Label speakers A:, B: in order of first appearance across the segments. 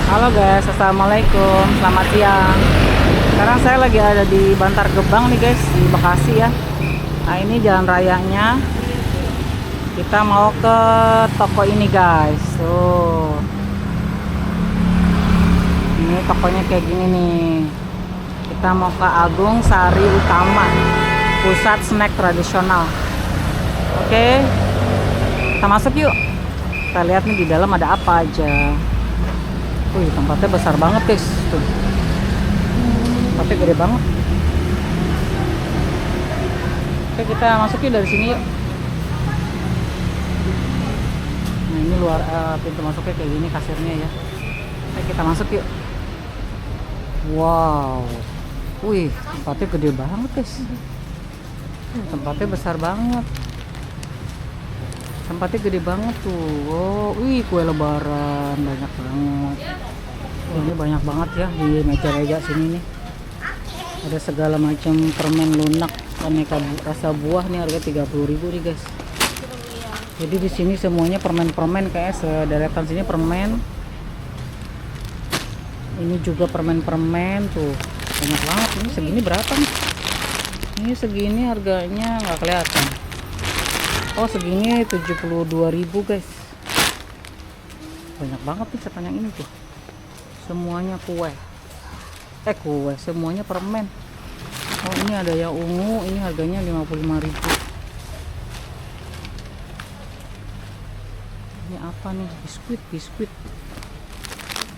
A: Halo guys, assalamualaikum, selamat siang. Sekarang saya lagi ada di Bantar Gebang nih guys, di Bekasi ya. Nah ini jalan rayanya. Kita mau ke toko ini guys. Tuh, ini tokonya kayak gini nih. Kita mau ke Agung Sari Utama, pusat snack tradisional. Oke, kita masuk yuk. Kita lihat nih di dalam ada apa aja. Wih, tempatnya besar banget guys. Tuh, tempatnya gede banget. Oke, kita masuk yuk dari sini yuk. Nah ini luar pintu masuknya kayak gini kasirnya ya. Oke, kita masuk yuk. Wow, wih, tempatnya gede banget guys. Tempatnya besar banget. Tempatnya gede banget tuh. Oh, wih, kue lebaran banyak banget. Oh, ini banyak banget ya di meja-meja sini nih. Ada segala macam permen lunak aneka rasa buah nih, harga 30.000 nih guys. Jadi di sini semuanya permen-permen, kayak sederetan sini permen. Ini juga permen-permen tuh. Banyak banget. Ini segini berapa nih? Ini segini harganya nggak kelihatan. Oh, segini 72.000 guys. Banyak banget nih sepanjang ini tuh. Semuanya kue. Kue, semuanya permen. Oh, ini ada yang ungu, ini harganya 55.000. Ini apa nih? Biskuit.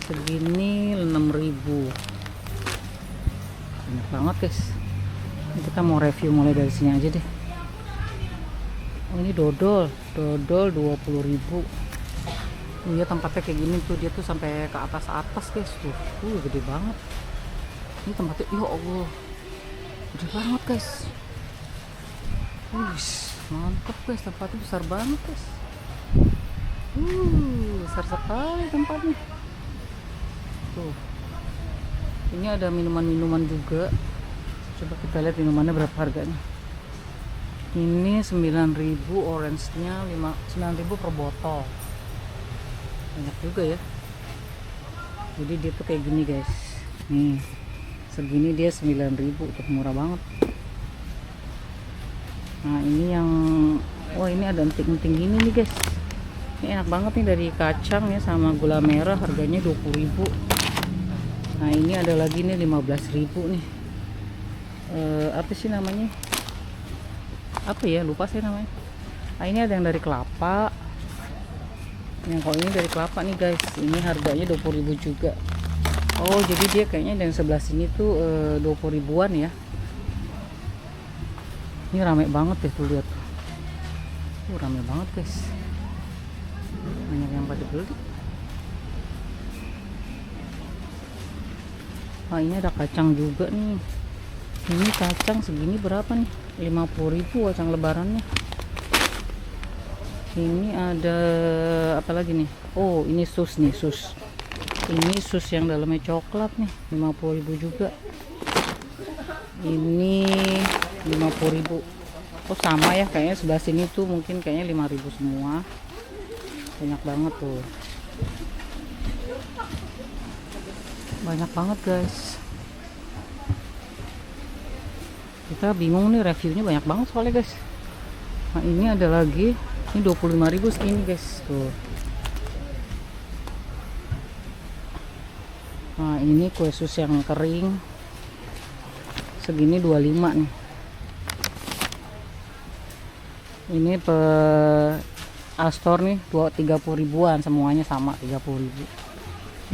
A: Segini 6.000. Banyak banget guys. Ini kita mau review mulai dari sini aja deh. Oh, ini dodol 20.000. Iya, tempatnya kayak gini tuh, dia tuh sampai ke atas guys tuh. Gede banget. Ini tempatnya, ya Allah, gede banget guys. Wih, mantap guys, tempatnya besar banget guys. Besar sekali tempatnya. Tuh, ini ada minuman-minuman juga. Coba kita lihat minumannya berapa harganya. Ini 9.000, orange-nya 9.000 per botol. Banyak juga ya. Jadi dia tuh kayak gini guys. Nih, segini dia 9.000, tuh murah banget. Nah ini yang, wah ini ada enting-enting gini nih guys. Ini enak banget nih, dari kacang ya sama gula merah, harganya 20.000. Nah ini ada lagi nih 15.000 nih. Apa sih namanya? Apa ya, lupa saya namanya. Nah ini ada yang dari kelapa. Yang kalau ini dari kelapa nih guys, ini harganya 20.000 juga. Oh, jadi dia kayaknya yang sebelah sini tuh 20.000-an ya. Ini rame banget deh tuh, lihat. Rame banget guys. Banyak yang pada beli. Nah ini ada kacang juga nih. Ini kacang segini berapa nih? 50.000 kacang lebarannya. Ini ada apa lagi nih? Oh, ini sus nih, sus. Ini sus yang dalamnya coklat nih, 50.000 juga. Ini 50.000. Oh, sama ya, kayaknya sebelah sini tuh mungkin kayaknya 5.000 semua. Banyak banget tuh. Banyak banget guys. Kita bingung nih, reviewnya banyak banget soalnya guys. Nah ini ada lagi, ini 25.000 segini guys tuh. Nah ini kue sus yang kering, segini 25 nih. Ini Astor nih 30.000-an, semuanya sama 30.000.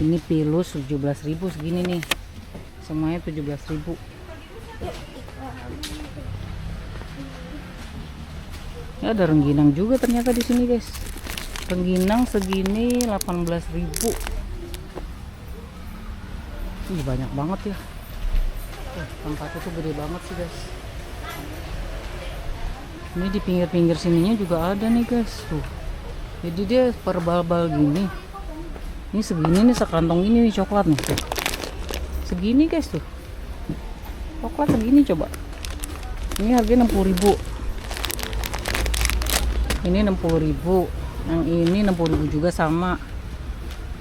A: Ini Pilus 17.000 segini nih, semuanya 17.000. Ya, ada rengginang juga ternyata di sini guys. Rengginang segini 18.000. Banyak banget ya. Tempatnya tuh gede banget sih guys. Ini di pinggir-pinggir sininya juga ada nih guys tuh. Jadi dia per bal-bal gini. Ini segini nih, sekantong ini nih coklat nih tuh. Segini guys tuh. Coklat segini coba. Ini harganya 60.000. Ini 60.000, yang ini 60.000 juga, sama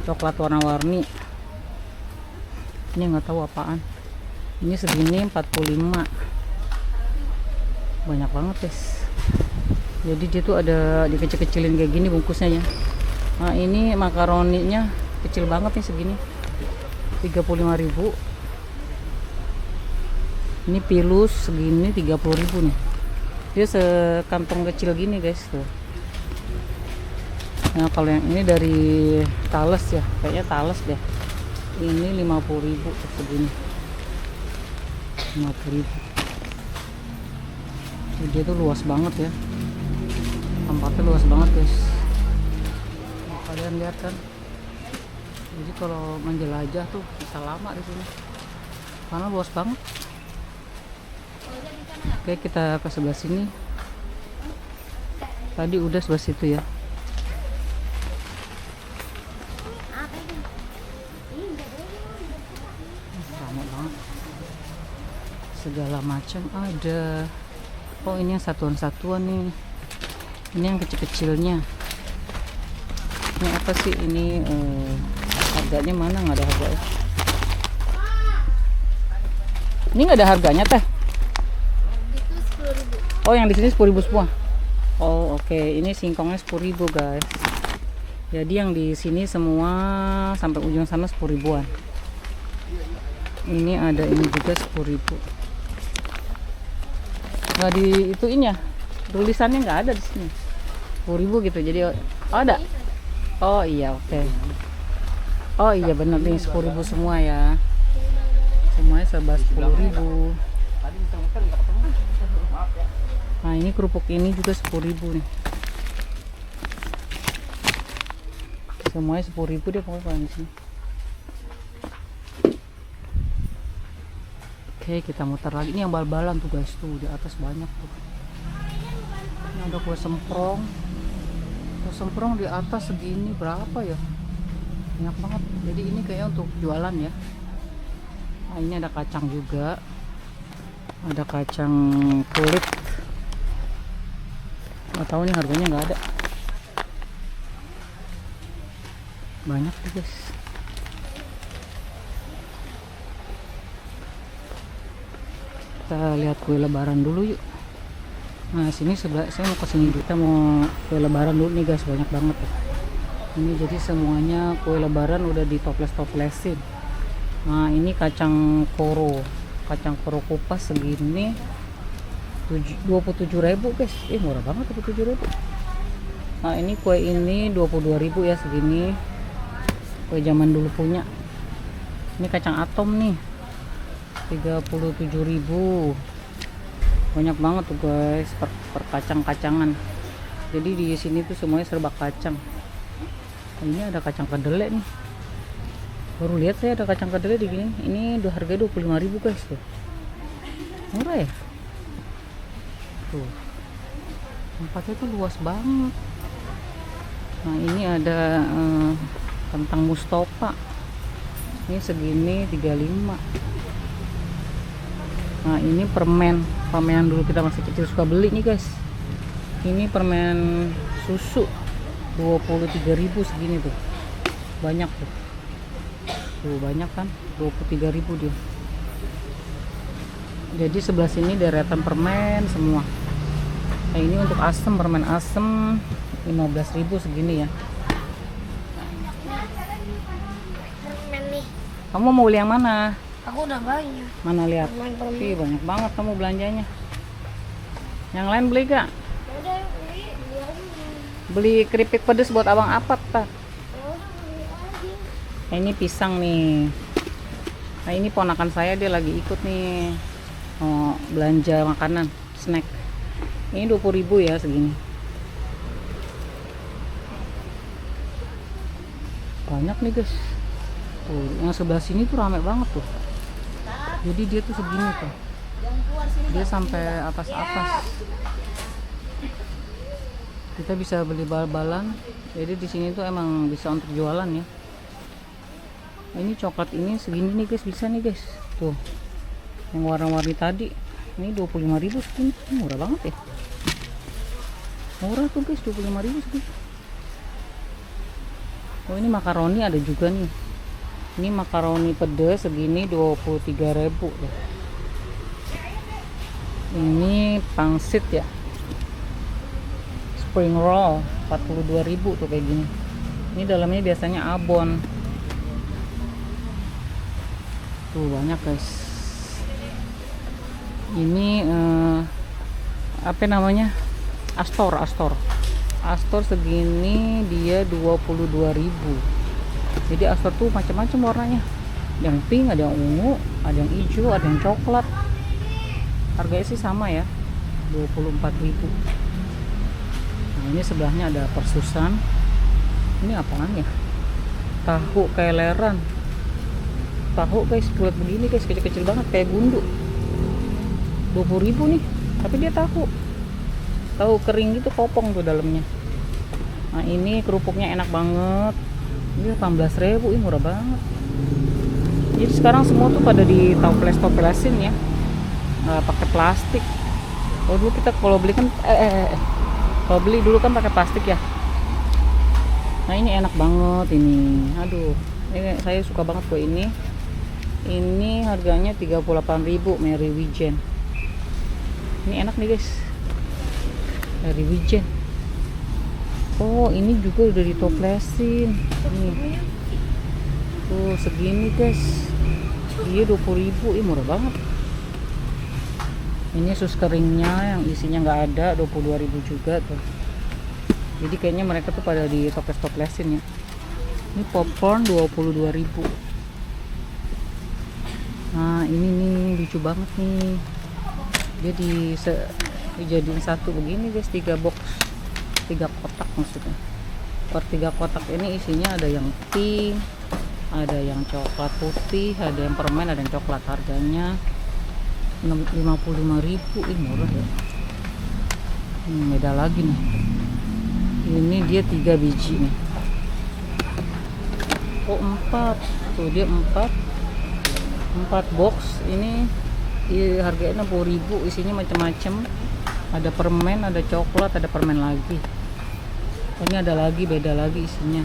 A: coklat warna-warni. Ini nggak tahu apaan. Ini segini 45. Banyak banget guys. Jadi dia tuh ada dikecil-kecilin kayak gini bungkusnya ya. Nah ini makaroninya kecil banget nih segini, 35.000. Ini pilus segini 30.000 nih. Dia sekantong kecil gini guys tuh. Nah kalau yang ini dari Thales ya, kayaknya Thales deh. Ini 50.000 segini, 50.000. Dia tuh luas banget ya, tempatnya luas banget guys. Nah, kalian lihat kan, jadi kalau menjelajah tuh bisa lama di sini karena luas banget. Oke, kita ke sebelah sini. Tadi udah sebelah situ ya. Ramai banget, segala macam ada. Oh ini yang satuan-satuan nih, ini yang kecil-kecilnya. Ini apa sih ini, harganya mana? Nggak ada harganya. Ini nggak ada harganya teh. Oh yang di sini 10.000 semua. Oh oke. Ini singkongnya 10.000 guys. Jadi yang di sini semua sampai ujung sana 10.000-an. Ini ada ini juga 10.000. Nggak di ituin ya, tulisannya nggak ada di sini. 10.000 gitu. Jadi oh ada. Oh iya oke. Oh iya benar nih 10.000 semua ya. Semuanya serba 10.000. Nah ini kerupuk ini juga 10.000 nih. Semuanya 10.000 deh pokoknya di sini. Oke kita muter lagi. Ini yang bal-balan tuh guys, tuh di atas banyak tuh. Ini ada kue semprong. Kue semprong di atas segini berapa ya? Banyak banget. Jadi ini kayaknya untuk jualan ya. Nah ini ada kacang juga. Ada kacang kulit. Nggak tahu nih harganya, nggak ada. Banyak tuh guys. Kita lihat kue lebaran dulu yuk. Nah sini sebelah, saya mau kesini, kita mau kue lebaran dulu nih guys. Banyak banget tuh. Ini jadi semuanya kue lebaran udah ditoples-toplesin. Nah ini kacang koro kupas segini 27.000 guys. Murah banget 27.000. Nah ini kue ini 22.000 ya segini. Kue zaman dulu punya. Ini kacang atom nih 37.000. Banyak banget tuh guys, per kacang-kacangan. Jadi di sini tuh semuanya serba kacang. Nah, ini ada kacang kedelai nih. Baru lihat saya ada kacang kedelai di gini. Ini harga 25.000 guys tuh. Murah ya? Tuh. Tempatnya tuh luas banget. Nah, ini ada kentang Mustofa. Ini segini 35. Nah, ini permen yang dulu kita masih kecil suka beli nih guys. Ini permen susu 23.000 segini tuh. Banyak tuh. Tuh banyak kan? 23.000 dia. Jadi sebelah sini deretan permen semua. Nah, ini untuk asem, permen asem 15.000 segini ya.
B: Permen nih.
A: Kamu mau beli yang mana?
B: Aku udah banyak.
A: Mana lihat?
B: Permen.
A: Ih, banyak banget kamu belanjanya. Yang lain beli gak?
B: Udah beli aja.
A: Beli keripik pedes buat abang Apat tak?
B: Udah beli aja.
A: Nah, ini pisang nih. Nah ini ponakan saya, dia lagi ikut nih belanja makanan, snack. Ini 20.000 ya segini. Banyak nih guys. Tuh, yang sebelah sini tuh rame banget tuh. Jadi dia tuh segini tuh. Dia sampai atas-atas. Kita bisa beli bal-balan. Jadi di sini tuh emang bisa untuk jualan ya. Ini coklat ini segini nih guys, bisa nih guys. Tuh. Yang warna-warni tadi. Ini 25.000 segini. Murah banget ya. Murah tuh guys, 25.000 segini. Oh ini makaroni ada juga nih. Ini makaroni pedes segini 23.000 deh. Ini pangsit ya, spring roll 42.000 tuh kayak gini. Ini dalamnya biasanya abon. Tuh banyak guys. Ini apa namanya, Astor segini dia 22.000. Jadi Astor tuh macam-macam warnanya, ada yang pink, ada yang ungu, ada yang hijau, ada yang coklat. Harganya sih sama ya, 24.000. Nah ini sebelahnya ada persusan. Ini apaan ya, tahu keleran. Tahu guys, buat begini guys, kecil-kecil banget kayak gundu. 20.000 nih, tapi dia tahu kering gitu, kopong tuh dalamnya. Nah ini kerupuknya enak banget. Ini 18.000, ini murah banget. Jadi sekarang semua tuh pada ditoples-toplesin ya, nggak pakai plastik. Kalau dulu kita kalau beli kan kalau beli dulu kan pakai plastik ya. Nah ini enak banget ini. Aduh, ini saya suka banget kue ini. Ini harganya 38.000, Mary Wijen. Ini enak nih guys, Mary Wijen. Oh ini juga udah ditoplesin nih. Tuh segini guys, dia 20.000, murah banget. Ini sus keringnya yang isinya nggak ada, 22.000 juga tuh. Jadi kayaknya mereka tuh pada ditoples-toplesin ya. Ini popcorn 22.000. Nah ini nih lucu banget nih, dia dijadiin satu begini guys, 3 box, 3 kotak maksudnya. Per 3 kotak ini isinya ada yang pink, ada yang coklat putih, ada yang permen, ada yang coklat. Harganya 55.000. Murah ya. Beda lagi nih. Ini dia 3 biji nih. Oh 4. Tuh dia 4 box. Ini harganya 60.000. Isinya macam-macam. Ada permen, ada coklat, ada permen lagi. Ini ada lagi, beda lagi isinya.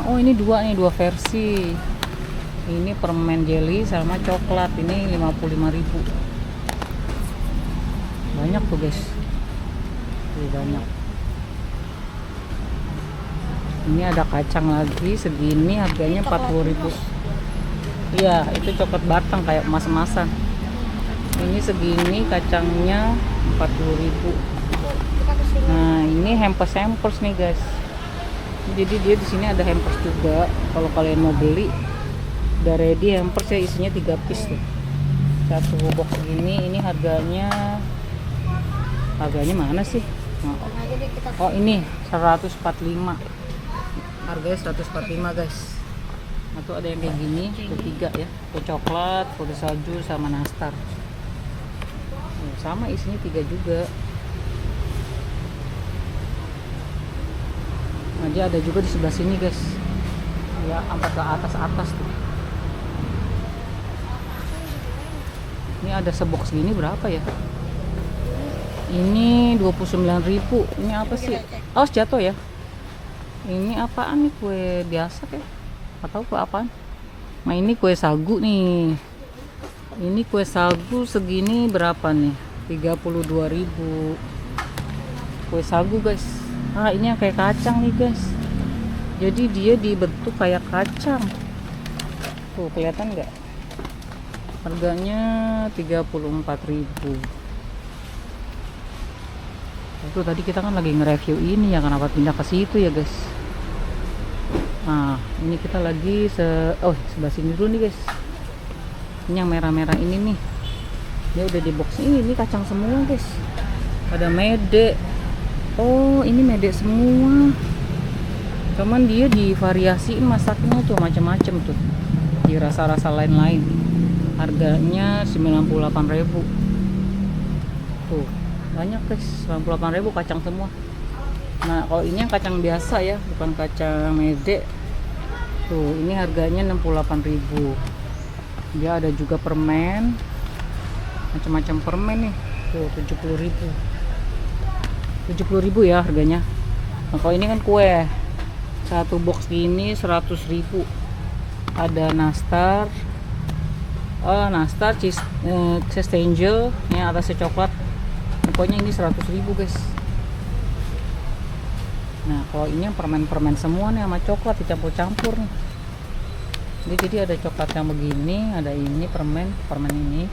A: Oh ini dua versi. Ini permen jelly sama coklat. Ini 55.000. Banyak tuh guys. Banyak. Ini ada kacang lagi segini, harganya 40.000. Iya, itu coklat batang kayak emas-emasan. Ini segini kacangnya 40.000. Nah, ini hampers nih guys. Jadi dia di sini ada hampers juga. Kalau kalian mau beli, udah ready hampers ya, isinya 3 piece tuh. Satu box gini, ini harganya mana sih? Oh ini 145. Harganya 145 guys. Atau ada yang kayak gini, ketiga ya, kue coklat, kue salju sama nastar. Sama isinya 3 juga. Nah dia ada juga di sebelah sini guys. Ya sampai ke atas tuh. Ini ada sebox gini berapa ya? Ini 29.000. Ini apa sih? Oh jatuh ya. Ini apaan nih, kue biasa kayak? Nggak tahu kue apaan. Nah ini kue sagu nih. Ini kue sagu segini berapa nih? 32.000. Kue sagu guys. Ah ini yang kayak kacang nih guys. Jadi dia dibentuk kayak kacang. Tuh kelihatan nggak? Harganya 34.000. Itu tadi kita kan lagi nge-review ini ya, kenapa pindah ke situ ya guys. Nah ini kita lagi sebelah sini dulu nih guys. Ini yang merah-merah ini nih, dia udah di box ini kacang semua guys. Ada mede. Oh ini mede semua, cuman dia divariasiin masaknya tuh macam-macam tuh, di rasa-rasa lain-lain. Harganya 98.000. Tuh banyak guys, 98.000 kacang semua. Nah kalau ini yang kacang biasa ya, bukan kacang mede. Tuh ini harganya 68.000. Dia ada juga permen, macam-macam permen nih. Tuh 70.000 ya harganya. Nah kalau ini kan kue Satu box gini 100.000. Ada nastar, cheese angel, ini atasnya coklat. Pokoknya ini 100.000 guys. Nah kalau ini yang permen-permen semua nih sama coklat dicampur-campur nih. Jadi ada coklat yang begini, ada ini permen ini.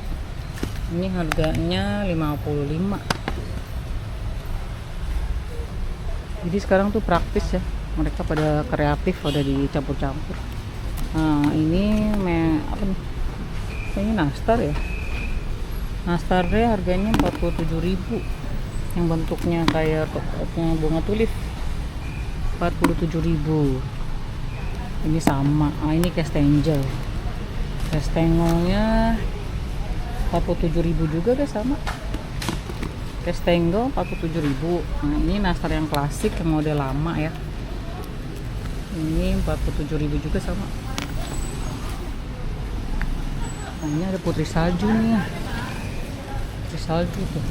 A: Ini harganya 55. Jadi sekarang tuh praktis ya, mereka pada kreatif, pada dicampur-campur. Nah ini apa nih? Ini nastar ya. Nastarnya harganya 47.000. Yang bentuknya kayak bunga tulip 47.000. Ini sama. Ini Castangle. Castangle-nya 47.000 juga guys, sama. Castangle 47.000. Nah, ini nastar yang klasik yang model lama ya. Ini 47.000 juga sama. Nah, ini ada putri salju nih. Putri salju tuh.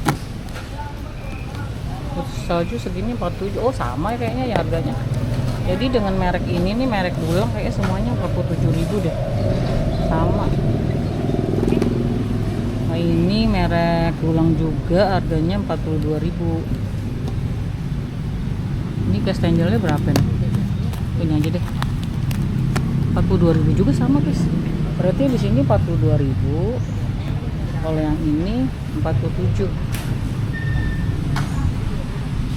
A: Putri salju segini 47. Oh, sama ya kayaknya ya harganya. Jadi dengan merek ini nih, merek Dulang kayaknya semuanya 47.000 deh. Sama. Nah, ini merek Dulang juga harganya 42.000. Ini Castangle-nya berapa nih? Ini aja deh. 42.000 juga sama, guys. Berarti di sini 42.000. Kalau yang ini 47.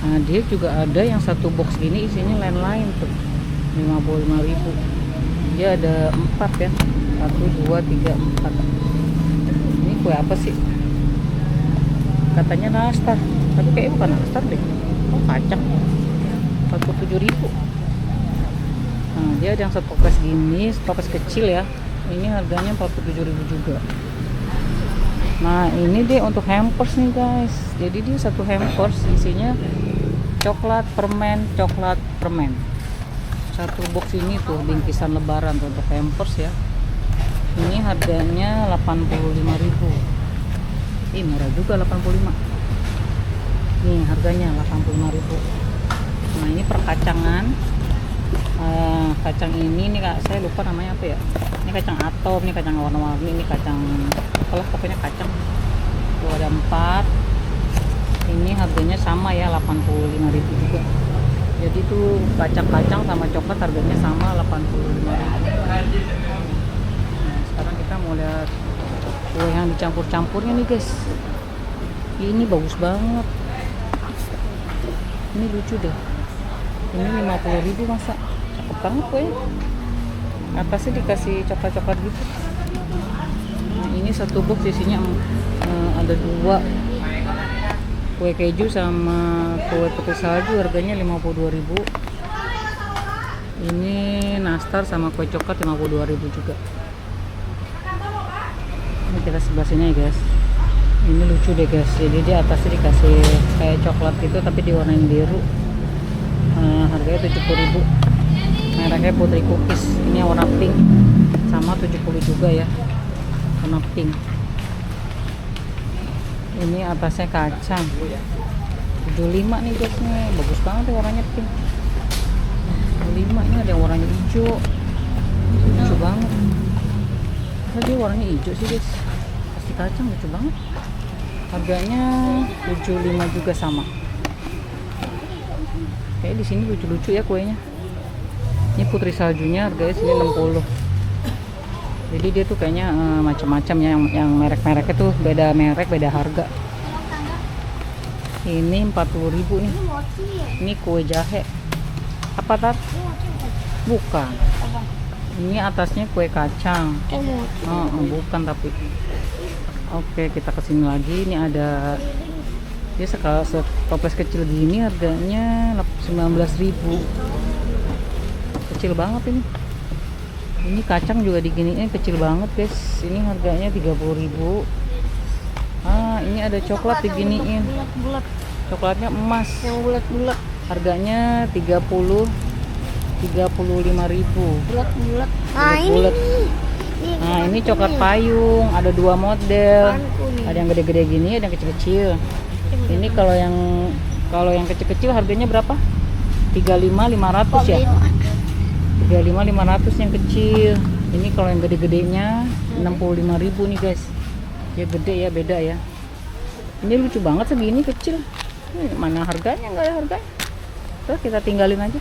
A: Nah, dia juga ada yang satu box gini isinya lain-lain tuh 55.000. Dia ada 4 ya, 1, 2, 3, 4. Ini kue apa sih? Katanya nastar, tapi kayaknya bukan nastar deh. Oh, kacang. 47.000. Nah, dia ada yang satu toples gini, toples kecil ya. Ini harganya 47.000 juga. Nah, ini dia untuk hampers nih guys. Jadi dia satu hampers isinya coklat permen. Satu box ini tuh bingkisan lebaran tuh untuk hampers ya. Ini harganya 85.000. Ih, murah juga 85. Nih harganya 85.000. Nah, ini perkacangan. Kacang ini nih Kak, saya lupa namanya apa ya. Ini kacang atom, ini kacang warna-warni, ini kacang apalah pokoknya kacang. Tuh ada 4. Ini harganya sama ya, 85.000 juga. Jadi tuh kacang-kacang sama coklat harganya sama 85.000. Nah, sekarang kita mau lihat kue yang dicampur-campurnya nih guys. Ini bagus banget. Ini lucu deh. Ini 50.000 masa. Cakep banget kuenya. Atasnya dikasih coklat-coklat gitu. Nah, ini satu box isinya ada 2. Kue keju sama kue putih salju harganya 52.000. Ini nastar sama kue coklat 52.000 juga. Ini kita sebelah sini ya guys. Ini lucu deh guys. Jadi di atasnya dikasih kayak coklat gitu tapi diwarnain biru. Harganya 70.000. Mereknya Putri Cookies. Ini yang warna pink. Sama 70 juga ya. Warna pink. Ini atasnya kacang 75 nih guys nih. Bagus banget ya warnanya pink. 75. Ini ada yang warnanya hijau. Lucu banget. Kok dia warnanya hijau sih guys? Pasti kacang, lucu banget. Harganya 75 juga sama. Kayak di sini lucu-lucu ya kuenya. Ini putri saljunya harganya sini 60. Jadi dia tuh kayaknya macam-macam ya, yang merek-mereknya tuh beda merek, beda harga. Ini 40.000 nih. Ini kue jahe. Apa tar? Bukan. Ini atasnya kue kacang. Bukan tapi. Oke, kita kesini lagi. Ini ada dia setoples kecil gini harganya 19.000. Kecil banget ini. Ini kacang juga diginiin kecil banget guys. Ini harganya 30.000. Ini ada coklat diginiin. Coklatnya emas.
B: Yang bulat-bulat.
A: Harganya 35.000.
B: Bulat-bulat.
A: Bulat. Nah, ini coklat payung. Ada 2 model. Ada yang gede-gede gini, ada yang kecil-kecil. Ini kalau yang kecil-kecil harganya berapa? 35.500 ya. 35.500 yang kecil. Ini kalau yang gede-gedenya 65.000 nih guys. Ya gede ya, beda ya. Ini lucu banget segini kecil. Mana harganya, nggak ada harganya. Terus kita tinggalin aja.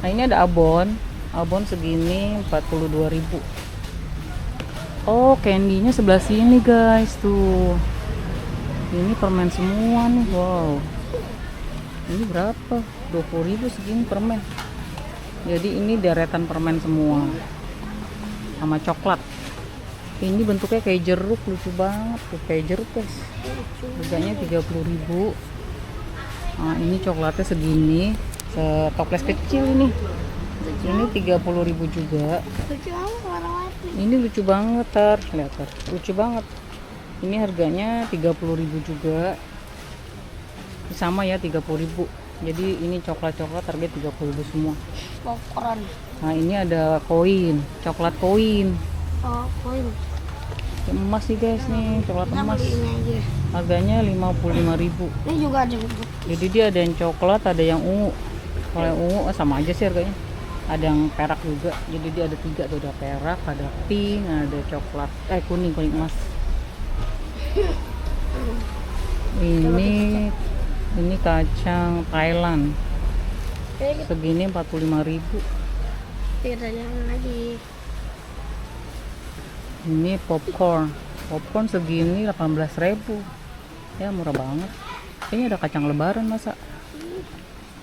A: Nah ini ada abon. Abon segini 42.000. Oh, candy-nya sebelah sini guys tuh. Ini permen semua nih. Wow. Ini berapa? 20.000 segini permen. Jadi ini deretan permen semua. Sama coklat. Ini bentuknya kayak jeruk, lucu banget tuh, kayak jeruk guys. Harganya 30.000. Nah, ini coklatnya segini. Setoples kecil ini. Ini 30.000 juga.
B: Lucu banget warna-warni.
A: Ini lucu banget, lihat tar. Lucu banget. Ini harganya 30.000 juga. Sama ya 30.000. Jadi ini coklat-coklat harga 30.000 semua.
B: Popcorn.
A: Nah, ini ada koin, coklat koin.
B: Oh, koin.
A: Emas nih guys nih, coklat
B: Kita
A: emas.
B: beli ini aja.
A: Harganya 55.000.
B: Ini juga ada bentuk.
A: Jadi dia ada yang coklat, ada yang ungu. Kalau yang ungu sama aja sih harganya. Ada yang perak juga. Jadi dia ada 3 tuh, ada perak, ada pink, ada coklat, kuning emas. Ini kacang Thailand. Segini 45.000.
B: Kita jalan lagi.
A: Ini popcorn. Popcorn segini 18.000. Ya murah banget. Kayaknya ada kacang lebaran masa.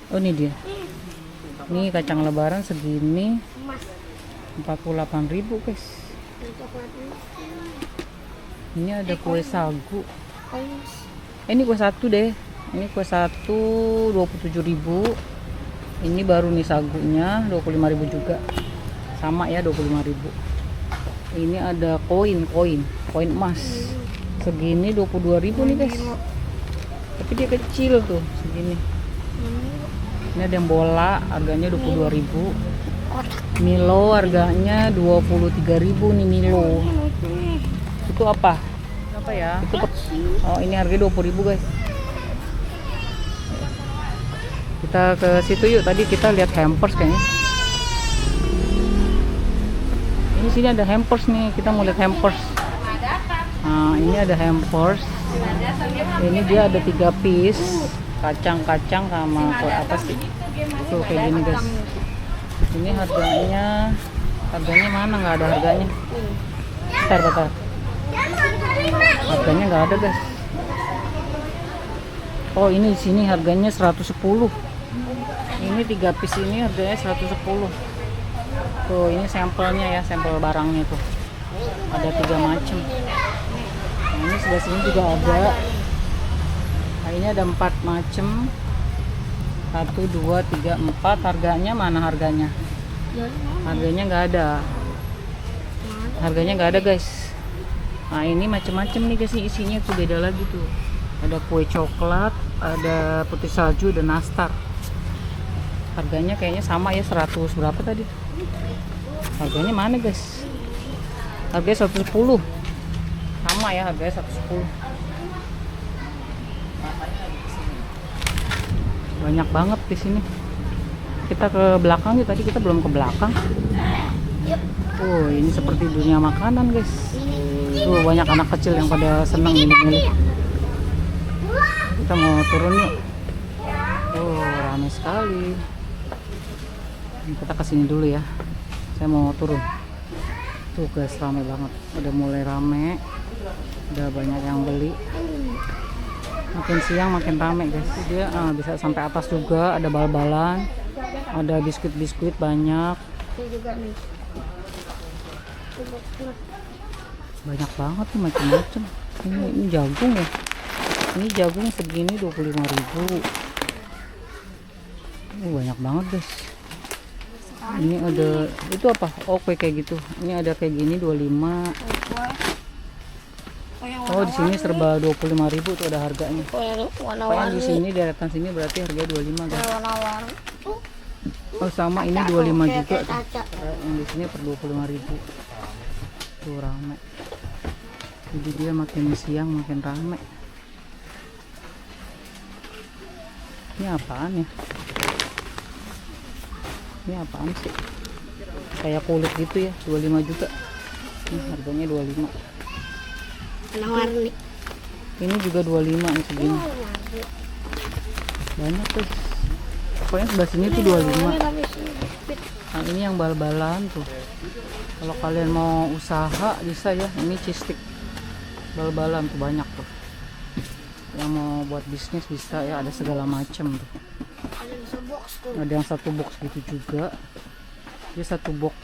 A: Oh ini dia. Ini kacang lebaran segini
B: Emas.
A: 48.000 guys.
B: Ini coklat emas.
A: Ini ada kue sagu.
B: Koin.
A: Ini kue satu deh. Ini kue satu 27.000. Ini baru nih sagunya 25.000 juga. Sama ya 25.000. Ini ada koin emas. Segini 22.000 nih guys. Tapi dia kecil tuh segini. Ini ada yang bola, harganya 22.000. Milo harganya 23.000 nih Milo. Itu apa? Apa ya? Itu oh, ini harganya 20.000 guys. Kita ke situ yuk. Tadi kita lihat hampers kayaknya. Ini sini ada hampers nih. Kita mau lihat hampers. Nah, ini ada hampers. Ini dia ada 3 piece. Kacang-kacang sama apa sih? Tuh kayak gini guys. Ini harganya mana? Nggak ada harganya. Bentar. Harganya nggak ada guys. Oh ini di sini harganya 110. Ini 3 piece ini harganya 110. Tuh ini sampelnya ya, sampel barangnya tuh. Ada 3 macam. Nah, ini sebelah sini juga ada. Nah, ini ada 4 macam. 1, 2, 3, 4. Harganya mana harganya? Harganya nggak ada. Harganya nggak ada guys. Nah ini macam-macam nih guys, isinya tuh beda lagi tuh. Ada kue coklat, ada putih salju, dan nastar. Harganya kayaknya sama ya, 100 berapa tadi? Harganya mana guys? Harganya 110. Sama ya harganya 110. Banyak banget di sini. Kita ke belakang yuk, tadi kita belum ke belakang. Oh, ini seperti dunia makanan, guys. Tuh banyak anak kecil yang pada senang milih-milih. Kita mau turun yuk. Oh, ramai sekali. Kita kesini dulu ya. Saya mau turun. Tuh guys, ramai banget. Udah mulai ramai. Udah banyak yang beli. Makin siang makin ramai guys. Dia bisa sampai atas juga. Ada bal-balan. Ada biskuit-biskuit banyak.
B: Ini juga nih.
A: Banyak banget nih macam-macam. Ini jagung ya. Ini jagung segini 25.000. Banyak banget guys. Ini ada itu apa? Oh kue kayak gitu. Ini ada kayak gini 25. Oh di sini serba 25.000 tuh ada harganya. Pokoknya di sini deretan sini berarti harga 25 guys.
B: Warna-warni.
A: Oh sama ini 25 juga tuh. Yang di sini per 25.000. Tuh ramai. Jadi dia makin siang makin ramai. Ini apaan ya? Ini apaan sih? kayak kulit gitu ya, 25 juga. Harganya 25.
B: Warna-warni.
A: Ini juga 25 nih segini. Banyak tuh. Pokoknya sebelah sini tuh 25. Nah, ini yang bal-balan tuh. Kalau kalian mau usaha bisa ya. Ini cheese stick bal-balan tuh banyak tuh. Yang mau buat bisnis bisa ya, ada segala macam tuh. Ada yang satu box gitu juga. Dia satu box.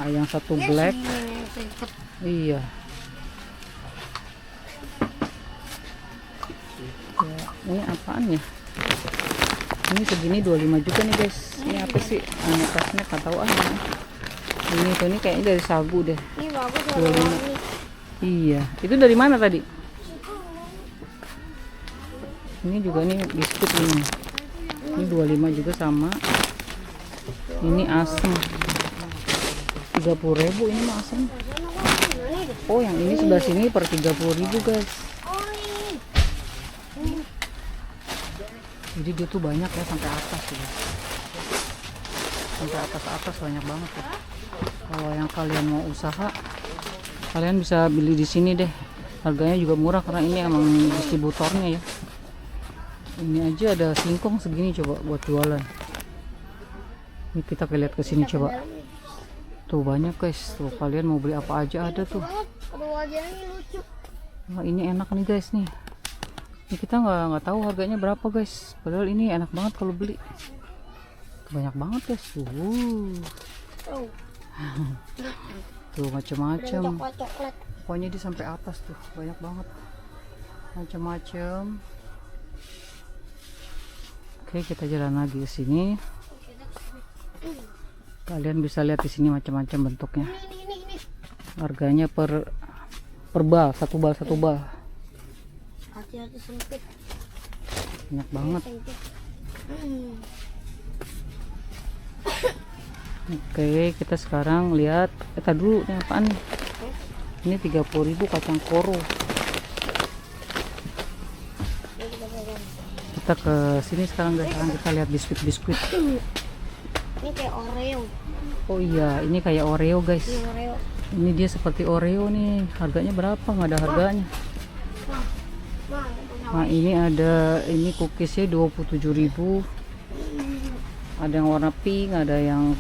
A: Yang satu black. Iya. Ya, ini apaan ya? Ini segini 25 juga nih guys. Ini apa sih? Tasnya nggak tahu ah. Ini kayaknya dari sagu deh.
B: Ini bagus
A: 25. Iya. Itu dari mana tadi? Ini juga nih biskuit ini. Ini 25 juga sama. Ini asam. 30.000 ini mah asam. Oh, yang ini sebelah sini per 30.000 guys. Jadi dia tuh banyak ya sampai atas tuh. Sampai atas banyak banget tuh. Kalau yang kalian mau usaha, kalian bisa beli di sini deh. Harganya juga murah karena ini emang distributornya ya. Ini aja ada singkong segini coba buat jualan. Ini kita lihat ke sini coba. Tuh banyak guys. Tuh kalian mau beli apa aja ada tuh. Nah, ini enak nih guys nih. Ini kita nggak tahu harganya berapa guys. Padahal ini enak banget kalau beli. Banyak banget guys. Tuh macam-macam. Pokoknya di sampai atas tuh banyak banget. Macam-macam. Oke, kita jalan lagi ke sini. Kalian bisa lihat di sini macam-macam bentuknya. Harganya per bal, satu bal.
B: Hati-hati sempit.
A: Banyak banget. Oke, kita sekarang lihat. Tadi dulu ini apaan nih? Ini 30.000 kacang koro. Kita ke sini sekarang guys. Sekarang kita lihat biskuit.
B: Ini kayak Oreo.
A: Oh iya, ini kayak Oreo guys.
B: Ini Oreo.
A: Ini dia seperti Oreo nih. Harganya berapa? Nggak ada harganya. Nah, ini cookiesnya 27.000. Ada yang warna pink, ada yang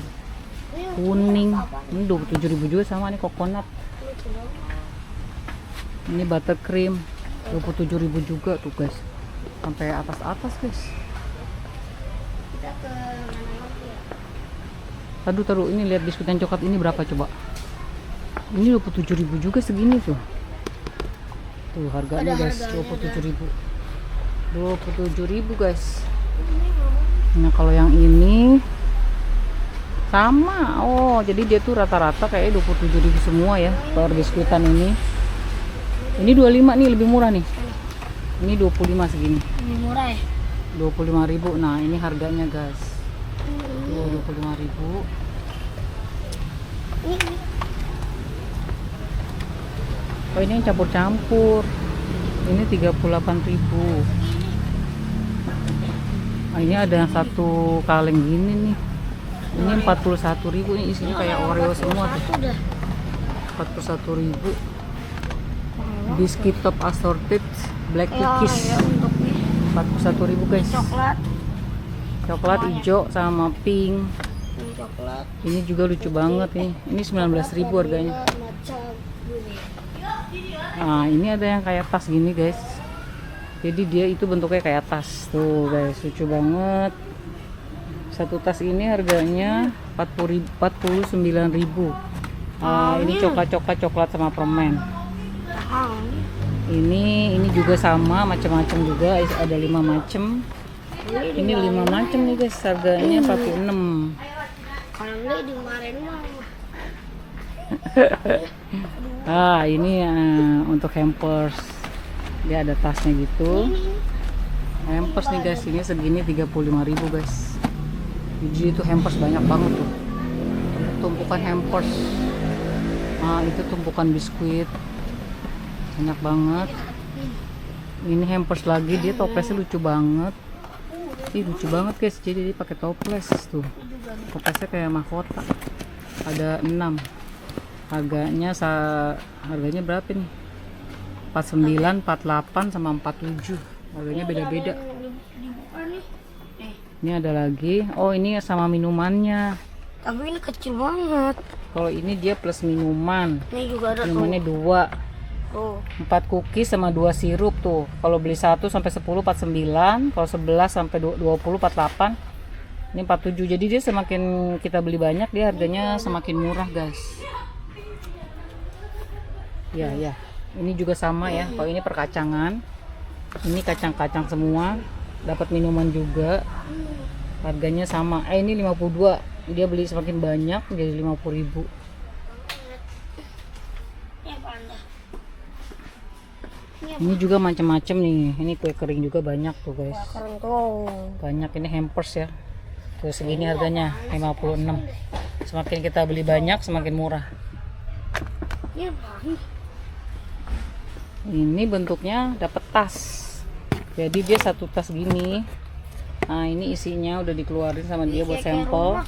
A: kuning. Ini 27.000 juga sama nih coconut. Ini buttercream 27.000 juga tuh guys. Sampai atas guys.
B: Kita ke mana lagi ya?
A: Taruh ini lihat biskuit yang coklat ini berapa coba? Ini 27.000 juga segini tuh. Tuh harganya guys, 27.000. 27.000 guys. Nah, kalau yang ini sama. Oh, jadi dia tuh rata-rata kayak 27.000 semua ya per biskuitan ini. Ini 25 nih, lebih murah nih. Ini 25 segini.
B: Lebih murah ya?
A: 25.000. Nah, ini harganya guys. Tuh 25.000. Oh, ini yang campur-campur. Ini 38.000. Nah, ini ada yang satu kaleng gini nih. Ini 41.000. Ini isinya kayak Oreo semua tuh. 41.000. Biscuit top assorted black cookies. 41.000 guys. Coklat hijau sama pink.
B: Coklat.
A: Ini juga lucu banget nih. Ini 19.000 harganya. Nah, ini ada yang kayak tas gini guys. Jadi dia itu bentuknya kayak tas. Tuh guys, lucu banget. Satu tas ini harganya 49.000. Ini coklat sama permen. Ini juga sama, macam-macam juga, ada 5 macam. Ini 5 macam nih guys, harganya 46.
B: Kalau enggak dimarahin
A: mama. Ini untuk hampers. Dia ada tasnya gitu. Hampers nih guys, ini segini 35.000 guys. Jadi itu hampers banyak banget tuh. Tumpukan hampers. Itu tumpukan biskuit. Banyak banget. Ini hampers lagi, dia toplesnya lucu banget. Ih, lucu banget guys, jadi dia pakai toples tuh. Toplesnya kayak mahkota. Ada 6. Harganya berapa nih? 49, 48 sama 47. Harganya beda-beda.
B: Dibuka nih.
A: Ini ada lagi. Oh, ini sama minumannya.
B: Tapi ini kecil banget.
A: Kalau ini dia plus minuman.
B: Ini juga ada tuh.
A: Minumannya 2.
B: Tuh.
A: 4 cookies sama 2 sirup tuh. Kalau beli 1 sampai 10 49, kalau 11 sampai 20 48. Ini 47. Jadi dia semakin kita beli banyak, dia harganya semakin murah, guys. Ya, ya. Ini juga sama ya. Kalau ini perkacangan. Ini kacang-kacang semua. Dapat minuman juga. Harganya sama. Ini 52. Dia beli semakin banyak jadi 50.000. Ini juga macam-macam nih. Ini kue kering juga banyak tuh, guys.
B: Keren tuh.
A: Banyak ini hampers ya. Tuh segini harganya 56. Semakin kita beli banyak semakin murah.
B: Ini apaan?
A: Ini bentuknya dapat tas. Jadi dia satu tas gini. Nah, ini isinya udah dikeluarin sama dia buat sampel.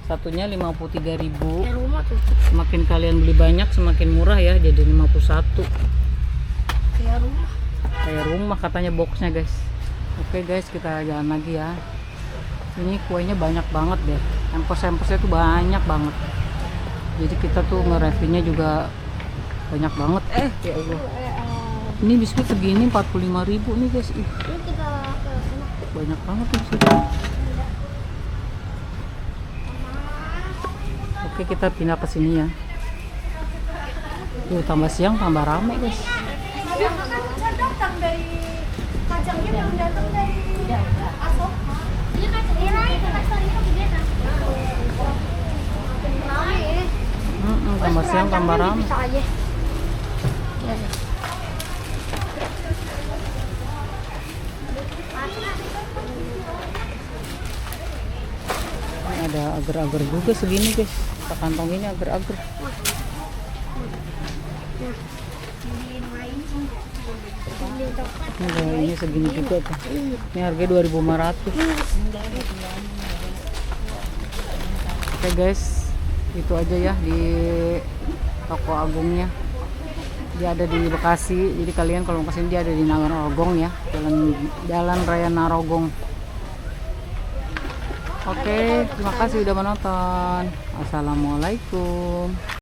A: Satunya 53.000.
B: Kayak rumah tuh.
A: Semakin kalian beli banyak semakin murah ya, jadi 51.
B: Kayak rumah.
A: Kayak rumah katanya boxnya, guys. Oke guys, kita jalan lagi ya. Ini kuenya banyak banget deh. Hampers-hampersnya tuh banyak banget. Jadi kita tuh nge-reviewnya juga banyak banget. Ya Allah. Ini biskuit segini 45.000 nih, guys. Ih,
B: Ini kita ke sana.
A: banyak banget nih biskuitnya. Oke, kita pindah ke sini ya. Tuh tambah siang tambah rame, guys.
B: Datang dari kacangnya belum datang dari Asok. Iya kacangnya naik ke kacangnya begini. Rame ya.
A: Tambah siang tambah rame.
B: Bisa aja. Ya.
A: Ini ada agar-agar juga segini, guys. Kita kantong ini agar-agar. Ini segini juga tuh. Ini harganya 2.500. Oke guys, itu aja ya di toko Agungnya. Dia ada di Bekasi. Jadi kalian kalau mau kesini dia ada di Narogong ya, Jalan Raya Narogong. Oke, terima kasih udah menonton. Assalamualaikum.